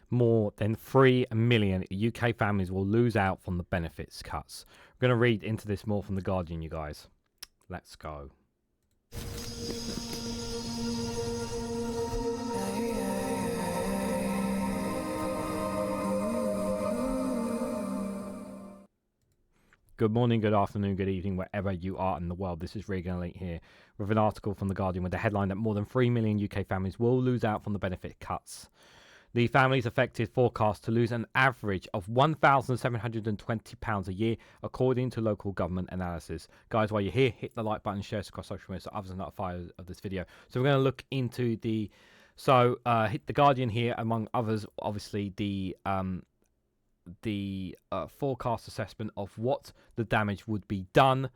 more than 3 million UK families will lose out from the benefits cuts. We're going to read into this more from The Guardian, you guys. Let's go. Good morning, good afternoon, good evening, wherever you are in the world. This is Reganelite here with an article from The Guardian with the headline that more than 3 million UK families will lose out from the benefit cuts. The families affected forecast to lose an average of £1,720 a year, according to local government analysis. Guys, while you're here, hit the like button, share this across social media so others are notified of this video. So we're going to look into hit The Guardian here, among others, obviously the forecast assessment of what the damage would be done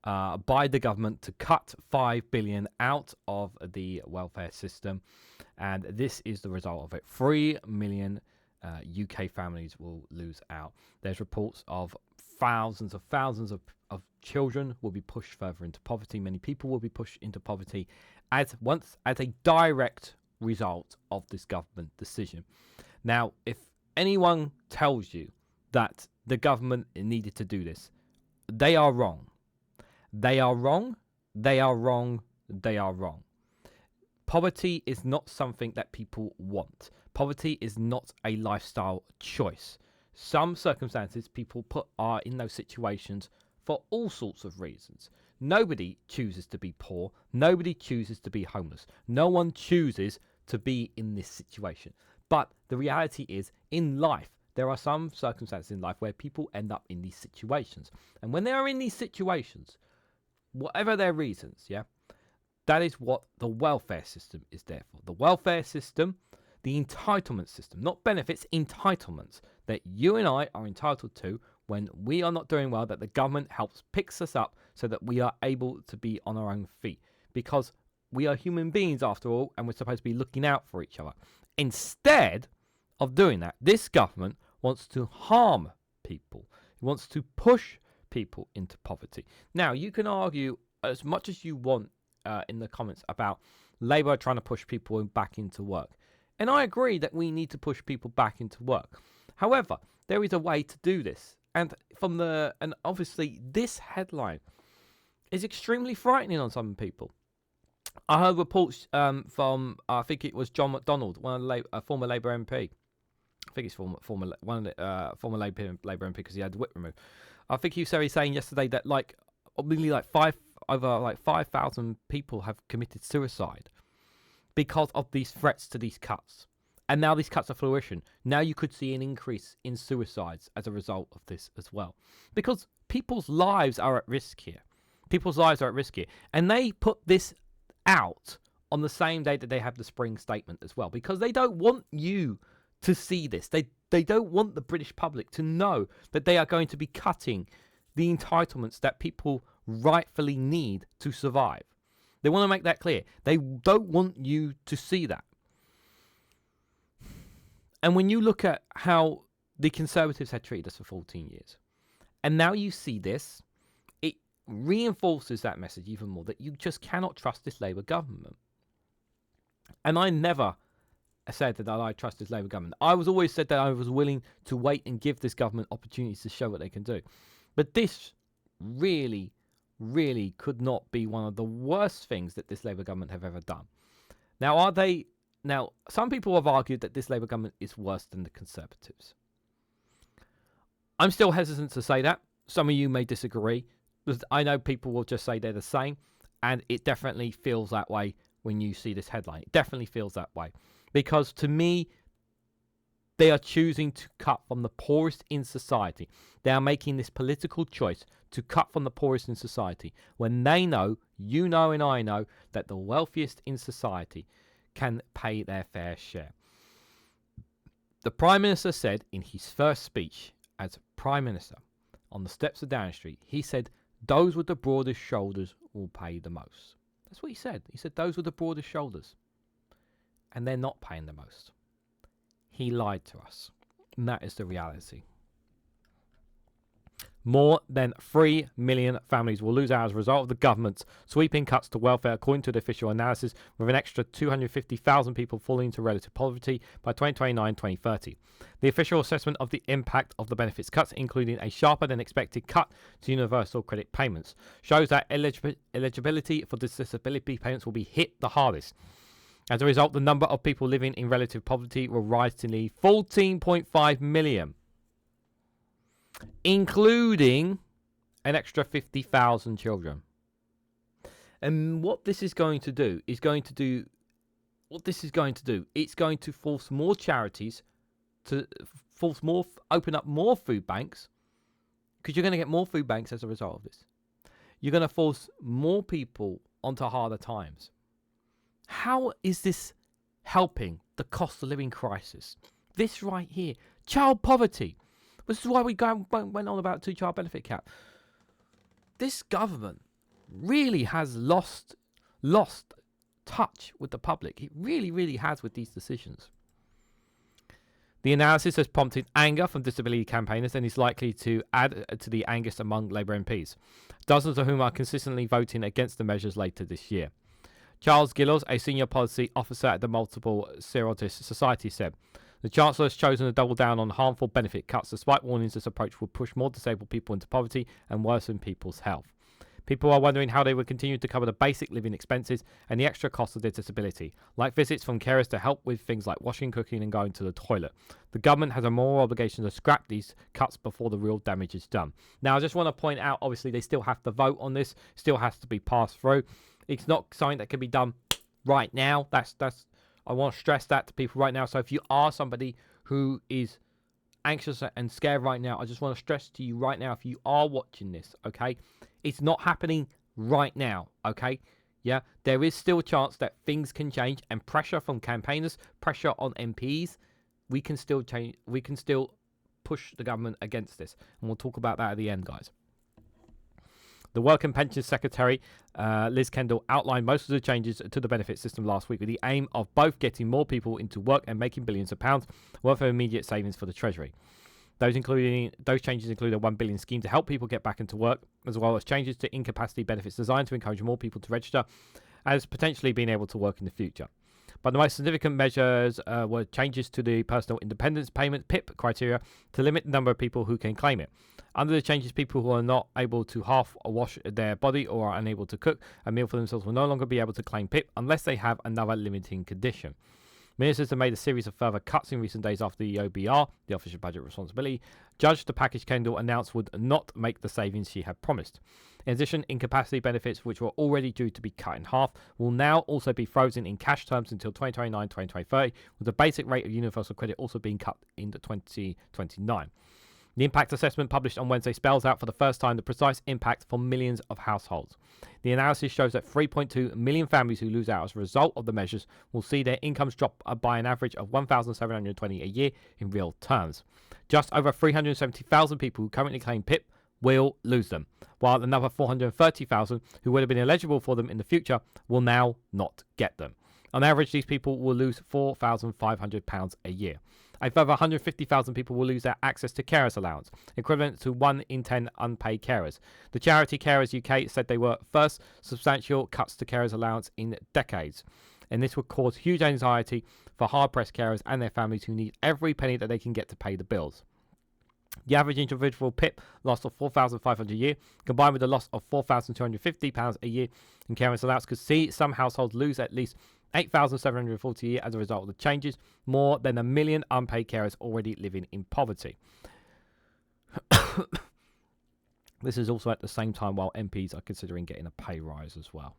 by the government to cut 5 billion out of the welfare system, and this is the result of it. 3 million UK families will lose out. There's reports of thousands of children will be pushed further into poverty. Many people will be pushed into poverty as a direct result of this government decision. Now, if anyone tells you that the government needed to do this, they are wrong. They are wrong. They are wrong. They are wrong. Poverty is not something that people want. Poverty is not a lifestyle choice. Some circumstances people are in those situations for all sorts of reasons. Nobody chooses to be poor. Nobody chooses to be homeless. No one chooses to be in this situation. But the reality is, in life, there are some circumstances in life where people end up in these situations. And when they are in these situations, whatever their reasons, that is what the welfare system is there for. The welfare system, the entitlement system, not benefits, entitlements that you and I are entitled to when we are not doing well, that the government helps picks us up so that we are able to be on our own feet. Because we are human beings after all, and we're supposed to be looking out for each other. Instead of doing that, this government wants to harm people. It wants to push people into poverty. Now, you can argue as much as you want in the comments about Labour trying to push people back into work. And I agree that we need to push people back into work. However, there is a way to do this. And obviously this headline is extremely frightening on some people. I heard reports from I think it was John McDonnell, a former Labour MP. I think it's former Labour MP because he had the whip removed. I think he was saying yesterday that nearly 5,000 people have committed suicide because of these threats to these cuts. And now these cuts are fruition. Now you could see an increase in suicides as a result of this as well, because people's lives are at risk here. And they put this out on the same day that they have the spring statement as well, because they don't want you to see this. They don't want the British public to know that they are going to be cutting the entitlements that people rightfully need to survive. They want to make that clear. They don't want you to see that. And when you look at how the Conservatives had treated us for 14 years, and now you see this, it reinforces that message even more, that you just cannot trust this Labour government. And I never said that I trust this Labour government. I was always said that I was willing to wait and give this government opportunities to show what they can do. But this really, really could not be one of the worst things that this Labour government have ever done. Now, some people have argued that this Labour government is worse than the Conservatives. I'm still hesitant to say that. Some of you may disagree. I know people will just say they're the same, and it definitely feels that way when you see this headline. It definitely feels that way. Because to me, they are choosing to cut from the poorest in society. They are making this political choice to cut from the poorest in society when they know, you know and I know, that the wealthiest in society can pay their fair share. The Prime Minister said in his first speech as Prime Minister on the steps of Downing Street, he said, those with the broadest shoulders will pay the most. That's what he said. He said, those with the broadest shoulders. And they're not paying the most. He lied to us. And that is the reality. More than 3 million families will lose out as a result of the government's sweeping cuts to welfare, according to the official analysis, with an extra 250,000 people falling into relative poverty by 2029-2030. The official assessment of the impact of the benefits cuts, including a sharper than expected cut to universal credit payments, shows that eligibility for disability payments will be hit the hardest. As a result, the number of people living in relative poverty will rise to nearly 14.5 million. Including an extra 50,000 children. And what this is going to do it's going to force more charities to open up more food banks, because you're going to get more food banks as a result of this. You're going to force more people onto harder times. How is this helping the cost of living crisis? This right here, child poverty. This is why we went on about 2-child benefit cap. This government really has lost touch with the public. It really, really has with these decisions. The analysis has prompted anger from disability campaigners and is likely to add to the angst among Labour MPs, dozens of whom are consistently voting against the measures later this year. Charles Gillies, a senior policy officer at the Multiple Sclerosis Society, said, "The Chancellor has chosen to double down on harmful benefit cuts, despite warnings this approach will push more disabled people into poverty and worsen people's health. People are wondering how they will continue to cover the basic living expenses and the extra costs of their disability, like visits from carers to help with things like washing, cooking and going to the toilet. The government has a moral obligation to scrap these cuts before the real damage is done." Now, I just want to point out, obviously, they still have to vote on this, still has to be passed through. It's not something that can be done right now. I want to stress that to people right now. So if you are somebody who is anxious and scared right now, I just want to stress to you right now, if you are watching this, okay, it's not happening right now, okay? Yeah, there is still a chance that things can change, and pressure from campaigners, pressure on MPs, we can still change. We can still push the government against this, and we'll talk about that at the end, guys. The Work and Pensions Secretary, Liz Kendall, outlined most of the changes to the benefit system last week with the aim of both getting more people into work and making billions of pounds worth of immediate savings for the Treasury. Those changes include a $1 billion scheme to help people get back into work, as well as changes to incapacity benefits designed to encourage more people to register as potentially being able to work in the future. But the most significant measures were changes to the personal independence payment (PIP) criteria to limit the number of people who can claim it. Under the changes, people who are not able to half wash their body or are unable to cook a meal for themselves will no longer be able to claim PIP unless they have another limiting condition. Ministers have made a series of further cuts in recent days after the OBR, the Official Budget Responsibility, judged the package Kendall announced would not make the savings she had promised. In addition, incapacity benefits, which were already due to be cut in half, will now also be frozen in cash terms until 2029-2030, with the basic rate of universal credit also being cut into 2029. The impact assessment published on Wednesday spells out for the first time the precise impact for millions of households. The analysis shows that 3.2 million families who lose out as a result of the measures will see their incomes drop by an average of $1,720 a year in real terms. Just over 370,000 people who currently claim PIP will lose them, while another 430,000 who would have been eligible for them in the future will now not get them. On average, these people will lose £4,500 a year. A further 150,000 people will lose their access to carers allowance, equivalent to 1 in 10 unpaid carers. The charity Carers UK said they were first substantial cuts to carers allowance in decades, and this would cause huge anxiety for hard-pressed carers and their families who need every penny that they can get to pay the bills. The average individual PIP loss of $4,500 a year, combined with the loss of £4,250 a year in carers allowance, could see some households lose at least $8,740 a year as a result of the changes, more than 1 million unpaid carers already living in poverty. This is also at the same time while MPs are considering getting a pay rise as well.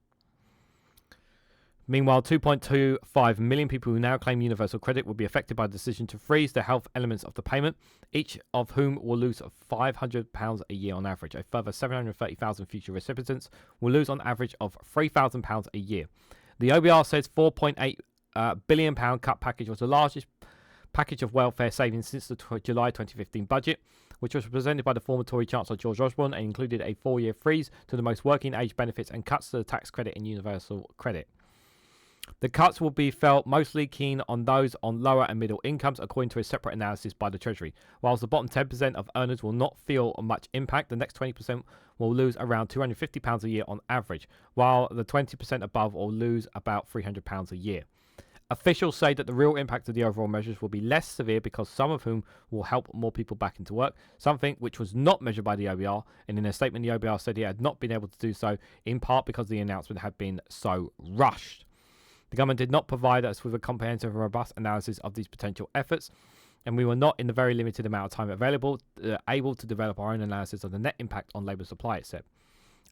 Meanwhile, 2.25 million people who now claim universal credit will be affected by the decision to freeze the health elements of the payment, each of whom will lose £500 a year on average. A further 730,000 future recipients will lose on average of £3,000 a year. The OBR says £4.8 billion cut package was the largest package of welfare savings since the July 2015 budget, which was presented by the former Tory Chancellor George Osborne and included a 4-year freeze to the most working age benefits and cuts to the tax credit and universal credit. The cuts will be felt mostly keen on those on lower and middle incomes, according to a separate analysis by the Treasury. Whilst the bottom 10% of earners will not feel much impact, the next 20% will lose around £250 a year on average, while the 20% above will lose about £300 a year. Officials say that the real impact of the overall measures will be less severe because some of whom will help more people back into work, something which was not measured by the OBR, and in a statement the OBR said it had not been able to do so, in part because the announcement had been so rushed. The government did not provide us with a comprehensive and robust analysis of these potential efforts, and we were not, in the very limited amount of time available, able to develop our own analysis of the net impact on labour supply, it said.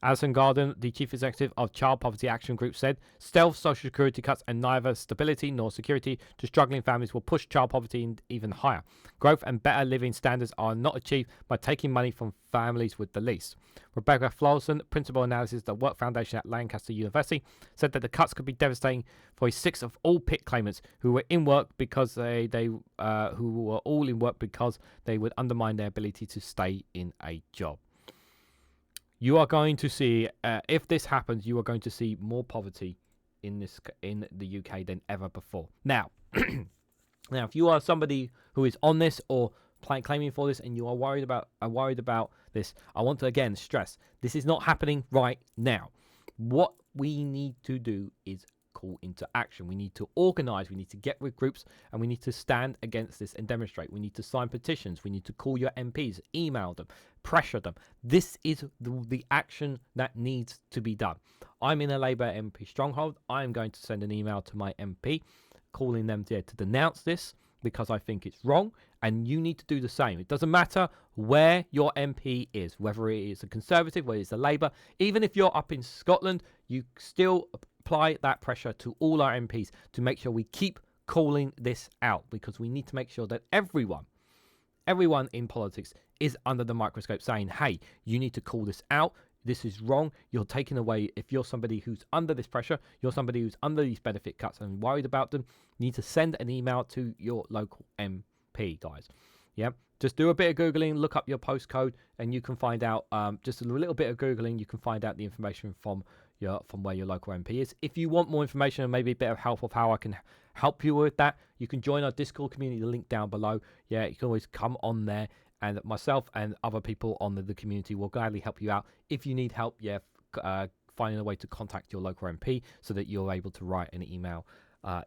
Alison Garden, the chief executive of Child Poverty Action Group, said stealth social security cuts and neither stability nor security to struggling families will push child poverty even higher. Growth and better living standards are not achieved by taking money from families with the least. Rebecca Florson, principal analysis at the Work Foundation at Lancaster University, said that the cuts could be devastating for a sixth of all PIT claimants who were in work because they would undermine their ability to stay in a job. You are going to see, if this happens, you are going to see more poverty in the UK than ever before. Now, if you are somebody who is on this or claiming for this, and you are worried about this, I want to again stress this is not happening right now. What we need to do is call into action. We need to organise, we need to get with groups, and we need to stand against this and demonstrate. We need to sign petitions, we need to call your MPs, email them, pressure them. This is the action that needs to be done. I'm in a Labour MP stronghold. I'm going to send an email to my MP calling them to denounce this because I think it's wrong, and you need to do the same. It doesn't matter where your MP is, whether it is a Conservative, whether it's a Labour. Even if you're up in Scotland, you still apply that pressure to all our MPs to make sure we keep calling this out, because we need to make sure that everyone in politics is under the microscope saying, hey, you need to call this out. This is wrong. You're taking away, if you're somebody who's under this pressure, you're somebody who's under these benefit cuts and worried about them, you need to send an email to your local MP, guys. Yeah, just do a bit of Googling, look up your postcode, and you can find out, just a little bit of Googling, you can find out the information from where your local MP is. If you want more information and maybe a bit of help of how I can help you with that, you can join our Discord community, the link down below. Yeah, you can always come on there, and myself and other people on the community will gladly help you out. If you need help, finding a way to contact your local MP so that you're able to write an email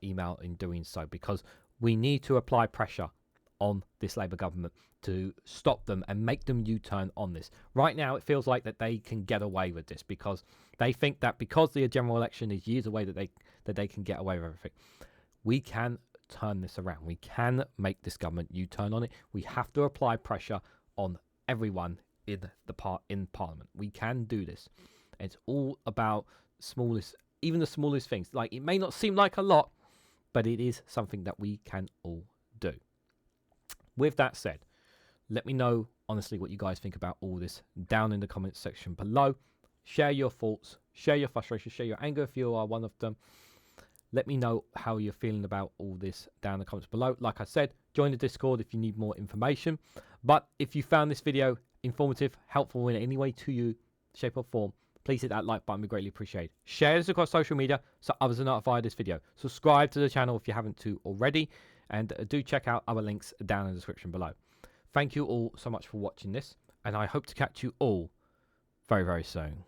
in doing so, because we need to apply pressure on this Labour government to stop them and make them U-turn on this. Right now, it feels like that they can get away with this because they think that because the general election is years away that they can get away with everything. We can turn this around. We can make this government U-turn on it. We have to apply pressure on everyone in Parliament. We can do this. It's all about even the smallest things. Like, it may not seem like a lot, but it is something that we can all do. With that said, let me know honestly what you guys think about all this down in the comments section below. Share your thoughts, share your frustration, share your anger if you are one of them. Let me know how you're feeling about all this down in the comments below. Like I said, join the Discord if you need more information. But if you found this video informative, helpful in any way to you, shape or form, please hit that like button. We greatly appreciate it. Share this across social media so others are notified of this video. Subscribe to the channel if you haven't already. And do check out our links down in the description below. Thank you all so much for watching this, and I hope to catch you all very, very soon.